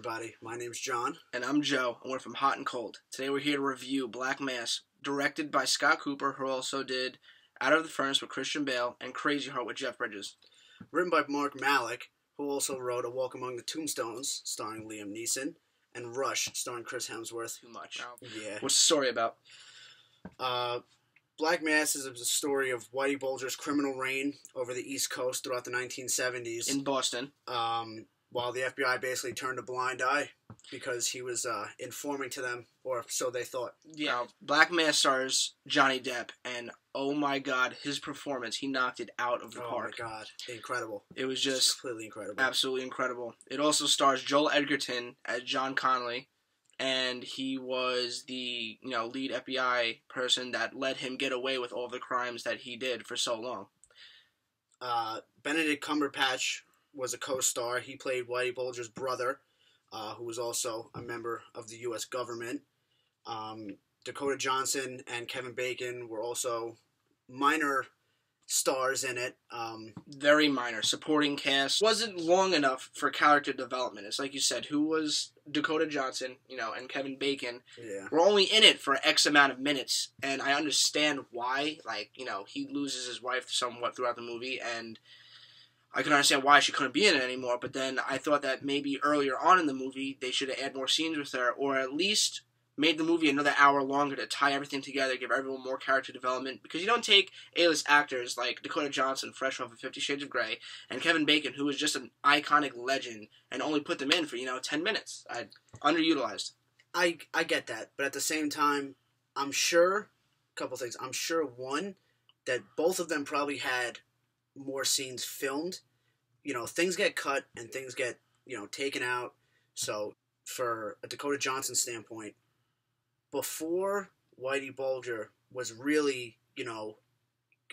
everybody. My name's John. And I'm Joe, and we're from Hot and Cold. Today we're here to review Black Mass, directed by Scott Cooper, who also did Out of the Furnace with Christian Bale and Crazy Heart with Jeff Bridges. Written by Mark Malik, who also wrote A Walk Among the Tombstones, starring Liam Neeson, and Rush, starring Chris Hemsworth. Too much. Yeah. What's the story about? Black Mass is a story of Whitey Bulger's criminal reign over the East Coast throughout the 1970s. In Boston. While the FBI basically turned a blind eye because he was informing to them, or so they thought. Yeah. Black Mass stars Johnny Depp, and oh my god, his performance, he knocked it out of the park. Oh my god, incredible. It was just completely incredible. Absolutely incredible. It also stars Joel Edgerton as John Connolly, and he was the, lead FBI person that let him get away with all the crimes that he did for so long. Benedict Cumberbatch was a co-star. He played Whitey Bulger's brother, who was also a member of the U.S. government. Dakota Johnson and Kevin Bacon were also minor stars in it. Very minor. Supporting cast. Wasn't long enough for character development. It's like you said, who was Dakota Johnson, and Kevin Bacon. Yeah. Were only in it for X amount of minutes, and I understand why. He loses his wife somewhat throughout the movie, and I can understand why she couldn't be in it anymore, but then I thought that maybe earlier on in the movie they should have added more scenes with her, or at least made the movie another hour longer to tie everything together, give everyone more character development, because you don't take A-list actors like Dakota Johnson, fresh off of 50 Shades of Grey, and Kevin Bacon, who was just an iconic legend, and only put them in for, 10 minutes. Underutilized. I get that, but at the same time, I'm sure, a couple things, I'm sure, one, that both of them probably had more scenes filmed. Things get cut and things get, taken out. So for a Dakota Johnson standpoint, before Whitey Bulger was really,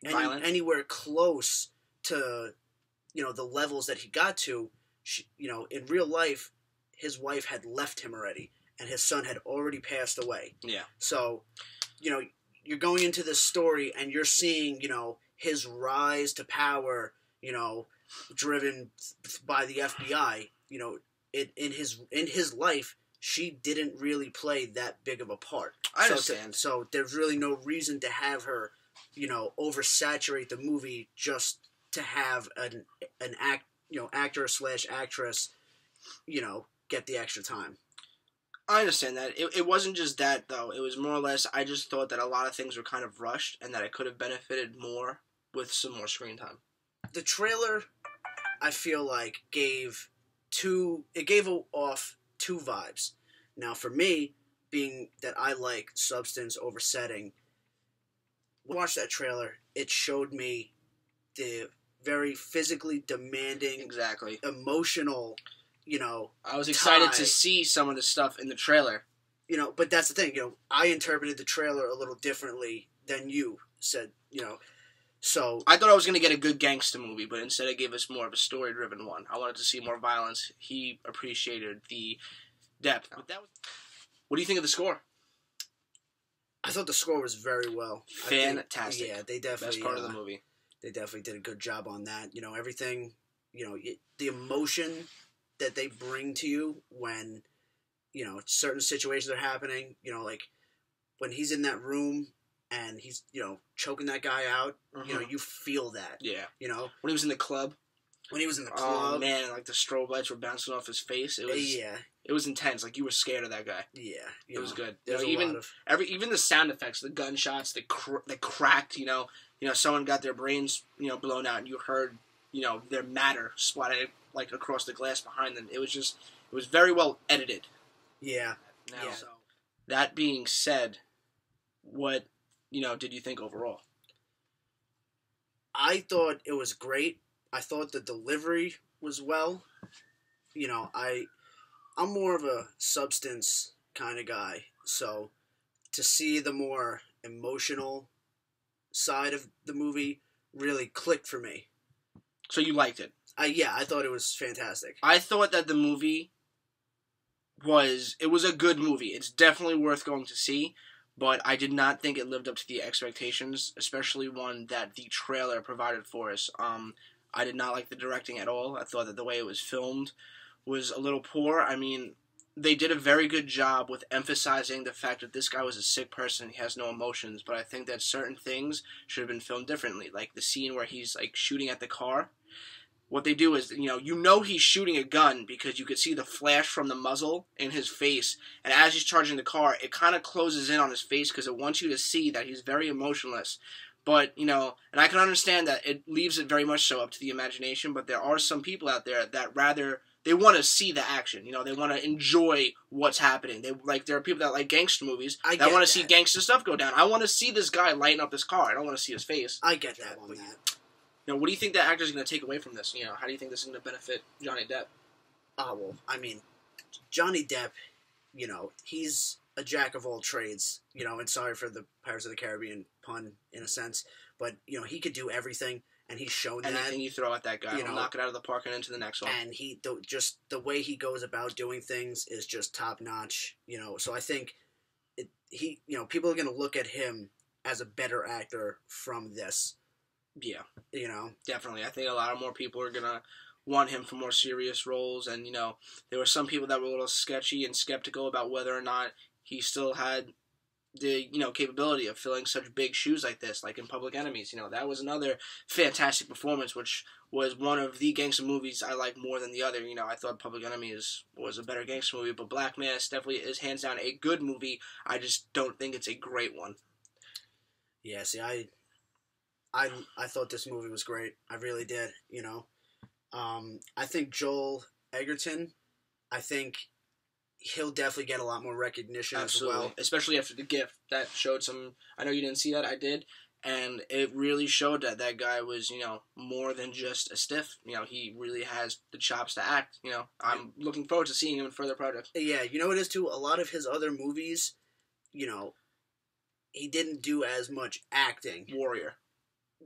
anywhere close to, the levels that he got to, in real life, his wife had left him already and his son had already passed away. Yeah. So, you're going into this story and you're seeing, his rise to power, driven by the FBI. In his life, she didn't really play that big of a part. I understand. So there's really no reason to have her, oversaturate the movie just to have an actor / actress, get the extra time. I understand that. It wasn't just that, though. It was more or less, I just thought that a lot of things were kind of rushed and that it could have benefited more with some more screen time. The trailer, I feel like, gave off two vibes. Now, for me, being that I like substance over setting, watch that trailer. It showed me the very physically demanding, exactly, emotional, I was excited to see some of the stuff in the trailer. But that's the thing, I interpreted the trailer a little differently than you said, So I thought I was going to get a good gangster movie, but instead it gave us more of a story-driven one. I wanted to see more violence. He appreciated the depth. But what do you think of the score? I thought the score was very well. Fantastic. They definitely... Best part of the movie. They definitely did a good job on that. Everything, the emotion that they bring to you when, certain situations are happening, like when he's in that room and he's, choking that guy out, you feel that. Yeah. When he was in the club. Oh, man, the strobe lights were bouncing off his face. It was, It was intense. You were scared of that guy. Yeah. It was good. Even the sound effects, the gunshots, the cracked, someone got their brains, blown out and you heard, their matter splattered across the glass behind them. It was very well edited. Yeah. Now, so, that being said, what, did you think overall? I thought it was great. I thought the delivery was well. I'm more of a substance kind of guy. So to see the more emotional side of the movie really clicked for me. So you liked it? I thought it was fantastic. I thought that the movie was a good movie. It's definitely worth going to see, but I did not think it lived up to the expectations, especially one that the trailer provided for us. I did not like the directing at all. I thought that the way it was filmed was a little poor. I mean, they did a very good job with emphasizing the fact that this guy was a sick person. He has no emotions. But I think that certain things should have been filmed differently. Like the scene where he's like shooting at the car. What they do is, you know he's shooting a gun because you could see the flash from the muzzle in his face. And as he's charging the car, it kind of closes in on his face because it wants you to see that he's very emotionless. But, and I can understand that it leaves it very much so up to the imagination. But there are some people out there that rather, they want to see the action. They want to enjoy what's happening. There are people that like gangster movies that want to see gangster stuff go down. I want to see this guy lighten up this car. I don't want to see his face. I get that on that. What do you think that actor's going to take away from this? How do you think this is going to benefit Johnny Depp? Well, I mean, Johnny Depp, he's a jack of all trades, and sorry for the Pirates of the Caribbean pun in a sense, but, he could do everything, and he's shown that. Anything you throw at that guy, he'll knock it out of the park and into the next one. And just the way he goes about doing things is just top notch, so I think people are going to look at him as a better actor from this. Yeah. Definitely. I think a lot more people are going to want him for more serious roles. And, there were some people that were a little sketchy and skeptical about whether or not he still had the, capability of filling such big shoes like this, like in Public Enemies. That was another fantastic performance, which was one of the gangster movies I like more than the other. I thought Public Enemies was a better gangster movie, but Black Mass definitely is hands down a good movie. I just don't think it's a great one. Yeah, see, I thought this movie was great. I really did, I think Joel Edgerton, I think he'll definitely get a lot more recognition as well. Especially after The Gift. That showed some... I know you didn't see that. I did. And it really showed that guy was, more than just a stiff. He really has the chops to act. I'm looking forward to seeing him in further projects. Yeah, it is too? A lot of his other movies, he didn't do as much acting. Warrior.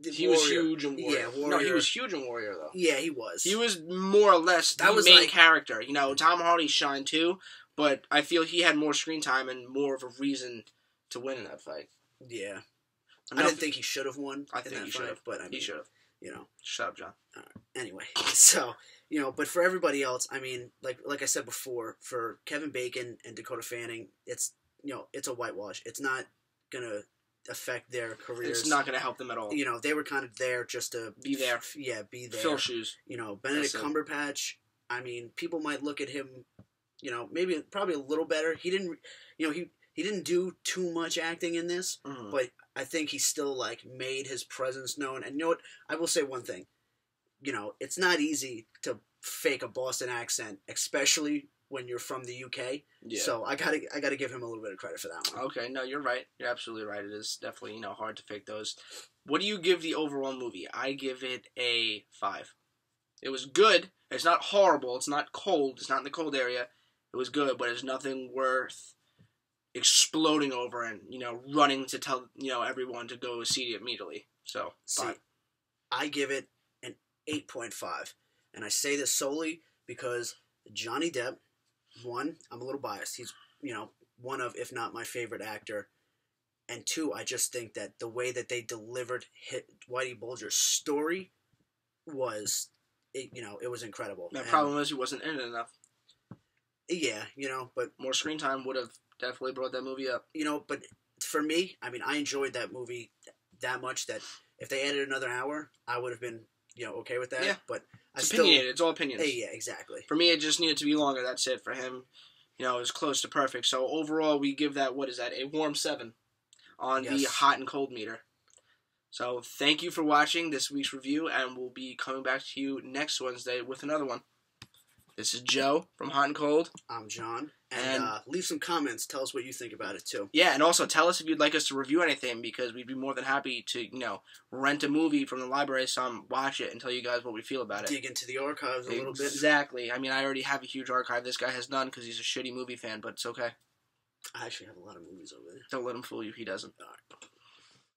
He was huge in Warrior. Yeah, Warrior. No, he was huge in Warrior, though. Yeah, he was. He was more or less the main character. Tom Hardy shined too, but I feel he had more screen time and more of a reason to win in that fight. Yeah. I didn't think he should have won. I think he should have. But I mean, he should have. Shut up, John. Anyway, so, but for everybody else, I mean, like I said before, for Kevin Bacon and Dakota Fanning, it's, it's a whitewash. It's not going to affect their careers. It's not going to help them at all. They were kind of there just to... Be there. Yeah, be there. Fill shoes. Benedict Cumberbatch, I mean, people might look at him, probably a little better. He didn't, he didn't do too much acting in this, but I think he still, made his presence known. And what? I will say one thing. It's not easy to fake a Boston accent, especially when you're from the UK. Yeah. So I gotta give him a little bit of credit for that one. Okay, no, you're right. You're absolutely right. It is definitely, hard to fake those. What do you give the overall movie? I give it a 5. It was good. It's not horrible. It's not cold. It's not in the cold area. It was good, but it's nothing worth exploding over and, running to tell, everyone to go see it immediately. So, I give it an 8.5. And I say this solely because Johnny Depp, one, I'm a little biased. He's, one of, if not my favorite actor. And two, I just think that the way that they delivered Whitey Bulger's story was, it was incredible. The problem was he wasn't in it enough. Yeah, but... More screen time would have definitely brought that movie up. But for me, I mean, I enjoyed that movie that much that if they added another hour, I would have been, okay with that. Yeah. But it's opinionated. It's all opinions. Yeah, exactly. For me, it just needed to be longer. That's it. For him, it was close to perfect. So overall, we give that, what is that, a warm 7 on the hot and cold meter. So thank you for watching this week's review, and we'll be coming back to you next Wednesday with another one. This is Joe from Hot and Cold. I'm John. And leave some comments. Tell us what you think about it, too. Yeah, and also tell us if you'd like us to review anything, because we'd be more than happy to, rent a movie from the library, watch it, and tell you guys what we feel about it. Dig into the archives a little bit. Exactly. I mean, I already have a huge archive. This guy has none because he's a shitty movie fan, but it's okay. I actually have a lot of movies over there. Don't let him fool you. He doesn't. All right.